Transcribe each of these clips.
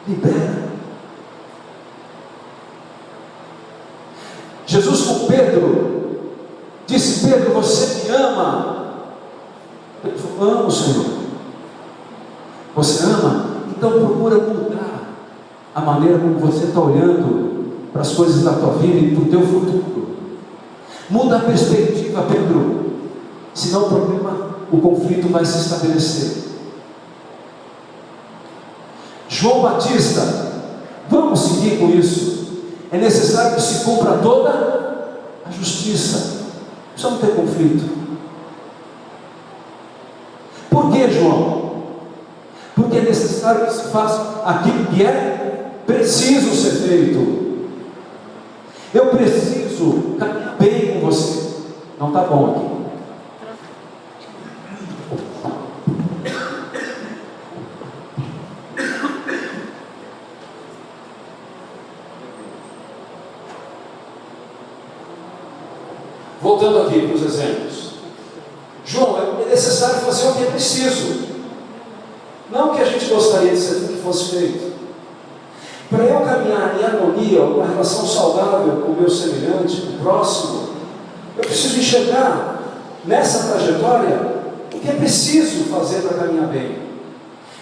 Libera. Jesus com Pedro disse: Pedro, você me ama? Pedro falou: amo, Senhor. Você ama? Então procura mudar a maneira como você está olhando para as coisas da tua vida e para o teu futuro. Muda a perspectiva, Pedro, senão o problema, o conflito vai se estabelecer. João Batista, vamos seguir com isso. É necessário que se cumpra toda a justiça. Precisamos ter conflito. Por que, João? Porque é necessário que se faça aquilo que é preciso ser feito. Eu preciso caminhar bem com você. Não está bom aqui. Voltando aqui para os exemplos. João, é necessário fazer o que é preciso, não o que a gente gostaria que fosse feito. Para eu caminhar em harmonia, uma relação saudável com o meu semelhante, com o próximo, eu preciso enxergar nessa trajetória o que é preciso fazer para caminhar bem,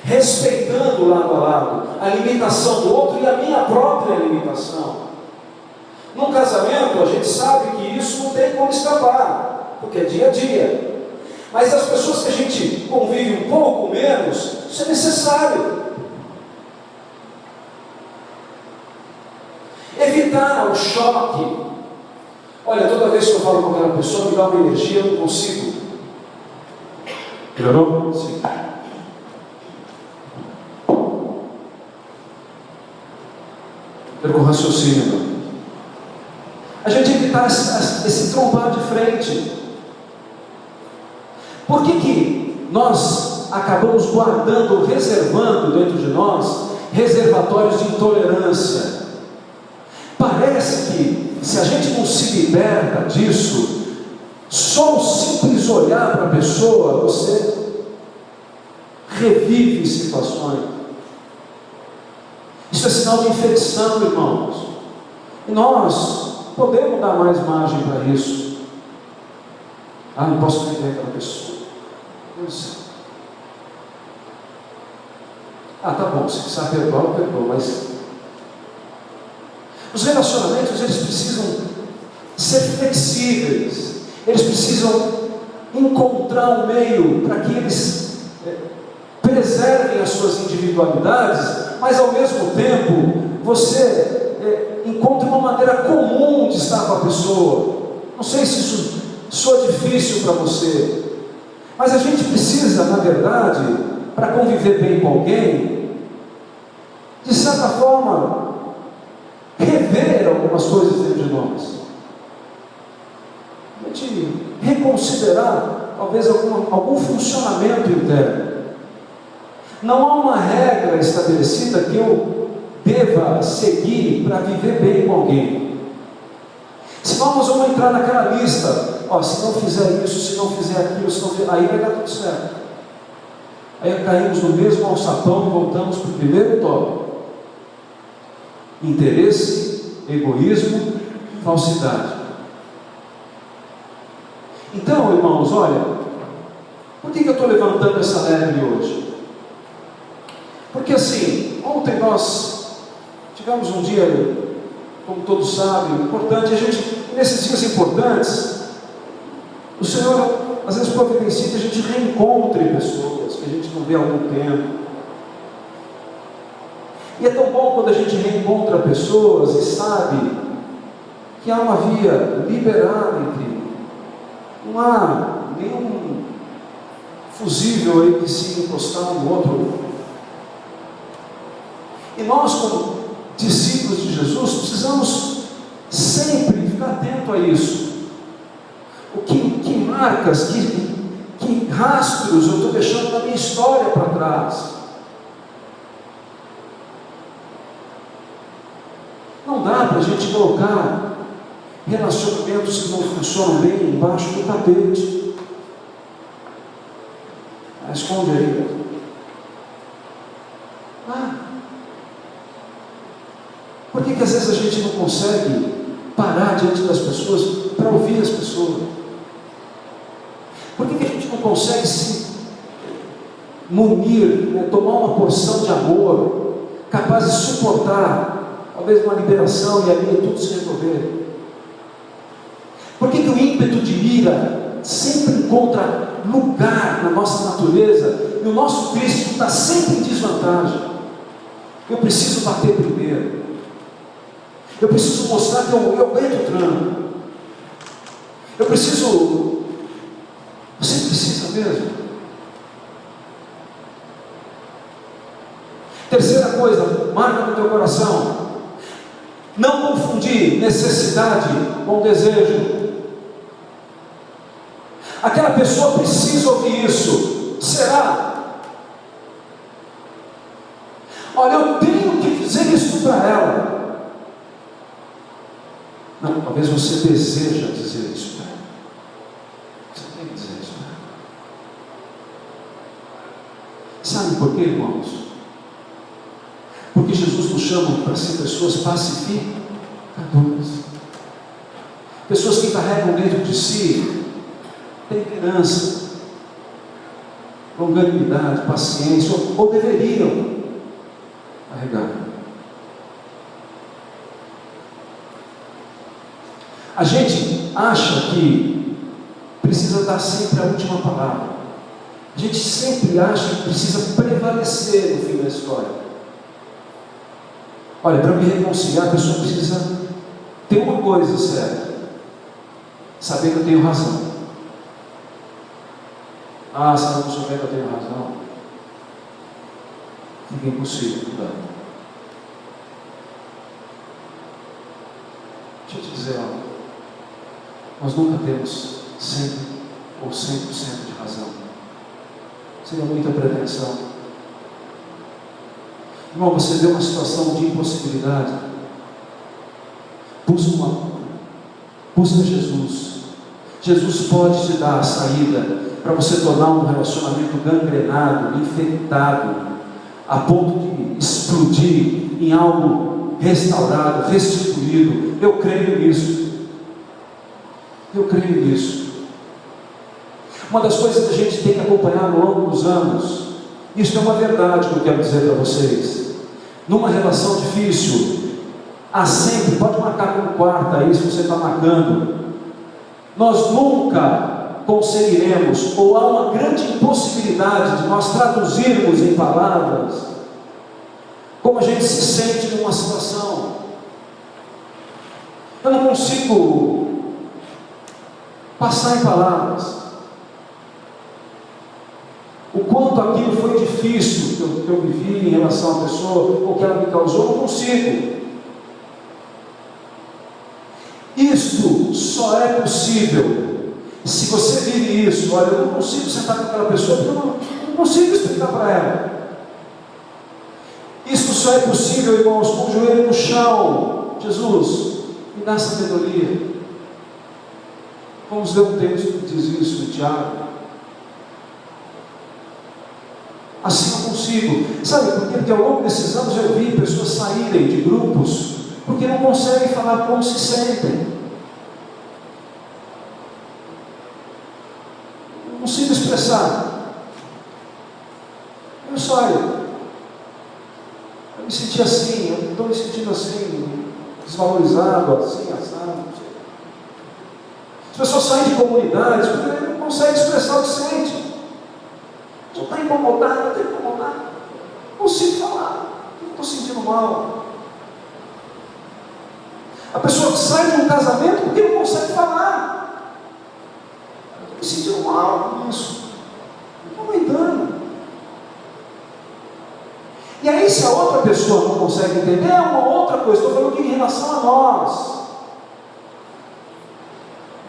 respeitando lado a lado a limitação do outro e a minha própria limitação. Num casamento, a gente sabe que isso não tem como escapar, porque é dia a dia. Mas as pessoas que a gente convive um pouco menos, isso é necessário. Evitar o choque. Olha, toda vez que eu falo com aquela pessoa, me dá uma energia, eu não consigo. Melhorou? Sim. Perco o raciocínio. A gente evitar esse trombar de frente. Por que nós acabamos guardando, reservando dentro de nós, reservatórios de intolerância? Parece que, se a gente não se liberta disso, só o simples olhar para a pessoa, você revive situações. Isso é sinal de infecção, irmãos. E nós podemos dar mais margem para isso. Não posso viver aquela pessoa. Tá bom, se precisar perdoar, perdoa, mas os relacionamentos, eles precisam ser flexíveis, eles precisam encontrar um meio para que eles preservem as suas individualidades, mas ao mesmo tempo você encontre uma maneira comum de estar com a pessoa. Não sei se isso soa difícil para você, mas a gente precisa, na verdade, para conviver bem com alguém, de certa forma, rever algumas coisas dentro de nós. A gente reconsiderar, talvez, algum funcionamento interno. Não há uma regra estabelecida que eu deva seguir para viver bem com alguém. Senão nós vamos entrar naquela lista: se não fizer isso, se não fizer aquilo, se não fizer... aí vai dar tudo certo. Aí caímos no mesmo alçapão e voltamos para o primeiro tópico: interesse, egoísmo, falsidade. Então, irmãos, olha, por que eu estou levantando essa lebre hoje? Porque assim, ontem nós tivemos um dia, como todos sabem, importante. A gente, nesses dias importantes, o Senhor às vezes providencia que a gente reencontre pessoas que a gente não vê há algum tempo. E é tão bom quando a gente reencontra pessoas e sabe que há uma via liberada entre, não há nenhum fusível aí que se encostar um no outro. E nós, como discípulos de Jesus, precisamos sempre ficar atento a isso. Que marcas, que rastros eu estou deixando na minha história para trás? Não dá para a gente colocar relacionamentos que não funcionam bem embaixo do tapete. Esconde aí. Por que às vezes a gente não consegue parar diante das pessoas para ouvir as pessoas? Por que a gente não consegue se munir, né, tomar uma porção de amor, capaz de suportar, talvez uma liberação e ali tudo se resolver? Por que o ímpeto de ira sempre encontra lugar na nossa natureza e o nosso Cristo está sempre em desvantagem? Eu preciso bater primeiro, eu preciso mostrar que eu aguento o tranco, eu preciso. Você precisa mesmo? Terceira coisa, marca no teu coração: não confundir necessidade com desejo. Aquela pessoa precisa ouvir isso. Será? Olha, eu tenho que dizer isso para ela. Não, talvez você deseja dizer isso para ela. Você tem que dizer isso para ela. Sabe por quê, irmãos? Porque Jesus nos chama para ser pessoas pacificadoras, pessoas que carregam dentro de si temperança, longanimidade, paciência, ou deveriam carregar. A gente acha que precisa dar sempre a última palavra. A gente sempre acha que precisa prevalecer no fim da história. Olha, para me reconciliar, a pessoa precisa ter uma coisa certa: saber que eu tenho razão. Ah, se ela não souber que eu tenho razão, fica impossível mudar. Deixa eu te dizer algo: nós nunca temos 100% ou 100% de razão. Seria muita pretensão. Irmão, você vê uma situação de impossibilidade, busca Jesus. Jesus pode te dar a saída para você tornar um relacionamento gangrenado, infectado, a ponto de explodir em algo restaurado, restituído. Eu creio nisso. Eu creio nisso. Uma das coisas que a gente tem que acompanhar ao longo dos anos, isso é uma verdade que eu quero dizer para vocês. Numa relação difícil, há sempre, pode marcar como quarta aí se você está marcando, nós nunca conseguiremos, ou há uma grande impossibilidade de nós traduzirmos em palavras como a gente se sente numa situação. Eu não consigo passar em palavras o quanto aquilo foi difícil que eu vivi em relação à pessoa, ou que ela me causou. Eu não consigo. Isto só é possível se você vive isso. Olha, eu não consigo sentar com aquela pessoa porque eu não consigo explicar para ela. Isso só é possível, irmãos, com o joelho no chão. Jesus, me dá sabedoria. Vamos ler um texto que diz isso em Tiago. Assim eu consigo. Sabe por quê? Porque ao longo desses anos eu vi pessoas saírem de grupos porque não conseguem falar como se sentem. Não consigo expressar. Eu saio. Eu me senti assim, eu estou me sentindo assim, desvalorizado, assim, assado. As pessoas saem de comunidades porque não conseguem expressar o que sente. Não está incomodado, não está incomodado. Não consigo falar, estou sentindo mal. A pessoa sai de um casamento porque não consegue falar. Estou me sentindo mal com isso. Não estou aguentando. E aí, se a outra pessoa não consegue entender, é uma outra coisa. Estou falando aqui em relação a nós.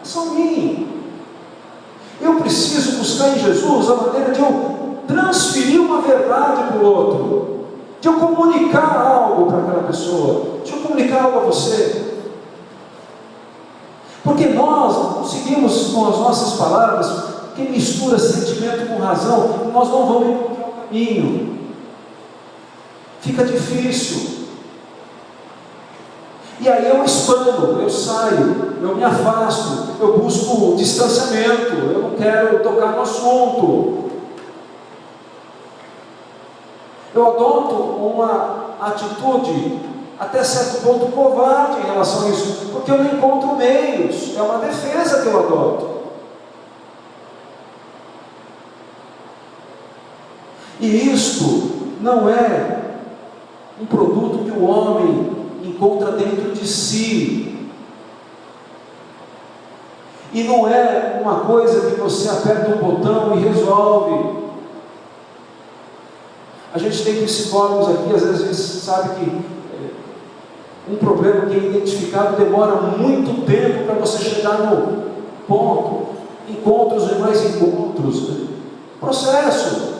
É só mim. Eu preciso buscar em Jesus a maneira de eu transferir uma verdade para o outro, de eu comunicar algo para aquela pessoa, de eu comunicar algo a você. Porque nós não conseguimos, com as nossas palavras, que mistura sentimento com razão, nós não vamos encontrar o caminho. Fica difícil. E aí eu expando, eu saio, eu me afasto, eu busco distanciamento, eu não quero tocar no assunto. Eu adoto uma atitude até certo ponto covarde em relação a isso, porque eu não encontro meios, é uma defesa que eu adoto. E isto não é um produto que o homem encontra dentro de si, e não é uma coisa que você aperta um botão e resolve. A gente tem psicólogos aqui, às vezes sabe que um problema que é identificado demora muito tempo para você chegar no ponto, encontros e mais encontros, né? Processo.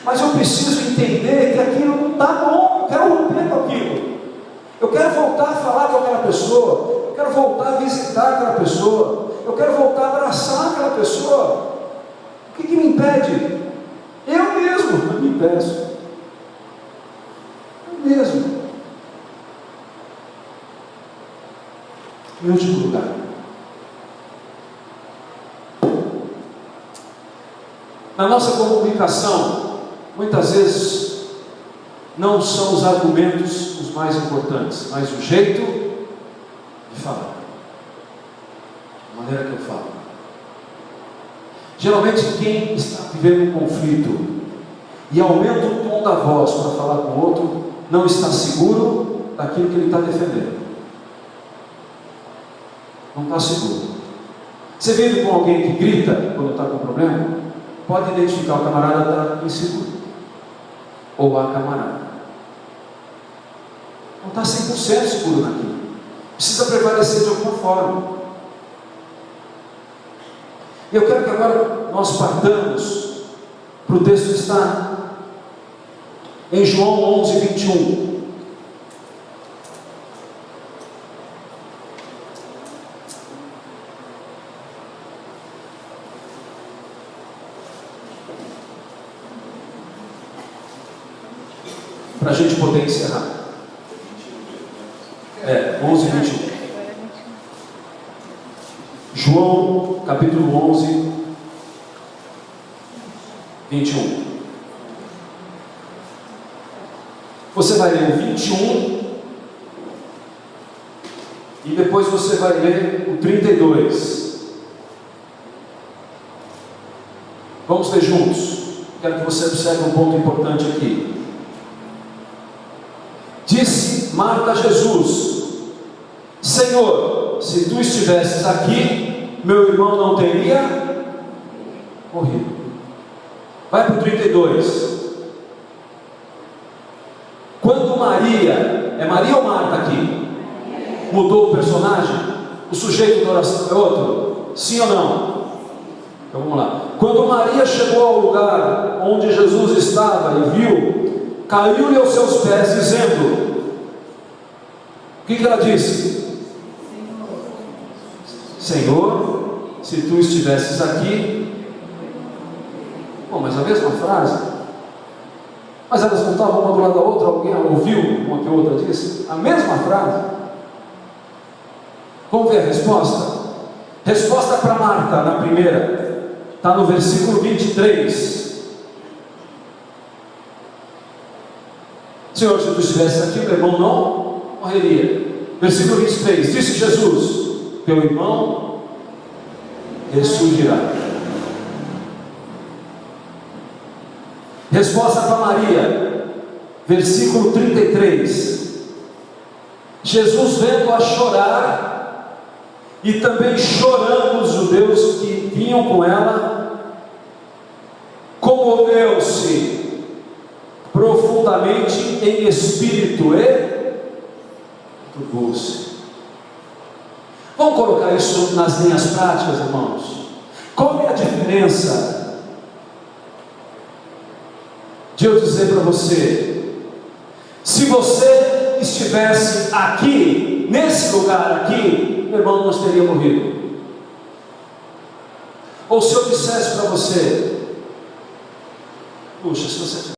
Mas eu preciso entender que aquilo não está bom, eu quero romper com aquilo. Eu quero voltar a falar com aquela pessoa, eu quero voltar a visitar aquela pessoa, eu quero voltar a abraçar aquela pessoa. O que me impede? Eu mesmo me impeço. Eu mesmo. Em último lugar, na nossa comunicação, muitas vezes não são os argumentos os mais importantes, mas o jeito de falar, a maneira que eu falo. Geralmente quem está vivendo um conflito e aumenta o tom da voz para falar com o outro, não está seguro daquilo que ele está defendendo. Não está seguro. Você vive com alguém que grita quando está com problema, pode identificar o camarada está inseguro, ou a camarada não está 100% seguro naquilo, precisa prevalecer de alguma forma. E eu quero que agora nós partamos para o texto que está em João 11, 21. Para a gente poder encerrar. 11, 21. João, capítulo 11, 21. Você vai ler o 21 e depois você vai ler o 32. Vamos ler juntos. Quero que você observe um ponto importante aqui. Disse Marta a Jesus: Senhor, se tu estivesses aqui, meu irmão não teria morrido. Vai para o 32. Quando Maria, é Maria ou Marta aqui? Mudou o personagem? O sujeito da oração é outro? Sim ou não? Então vamos lá. Quando Maria chegou ao lugar onde Jesus estava e viu, caiu-lhe aos seus pés, dizendo: o que ela disse? Senhor, se tu estivesses aqui. Bom, mas a mesma frase. Mas elas não estavam uma do lado da outra? Alguém ouviu uma que a outra disse? A mesma frase. Vamos ver a resposta? Resposta para Marta, na primeira, está no versículo 23. Senhor, se tu estivesse aqui, meu irmão não morreria. Versículo 23, disse Jesus: teu irmão ressurgirá. Resposta para Maria, versículo 33. Jesus vendo-a chorar, e também chorando os judeus que vinham com ela, comoveu-se profundamente em espírito e turbou-se. Vamos colocar isso nas linhas práticas, irmãos. Qual é a diferença de eu dizer para você: se você estivesse aqui, nesse lugar aqui, meu irmão não teria morrido? Ou se eu dissesse para você: puxa, se você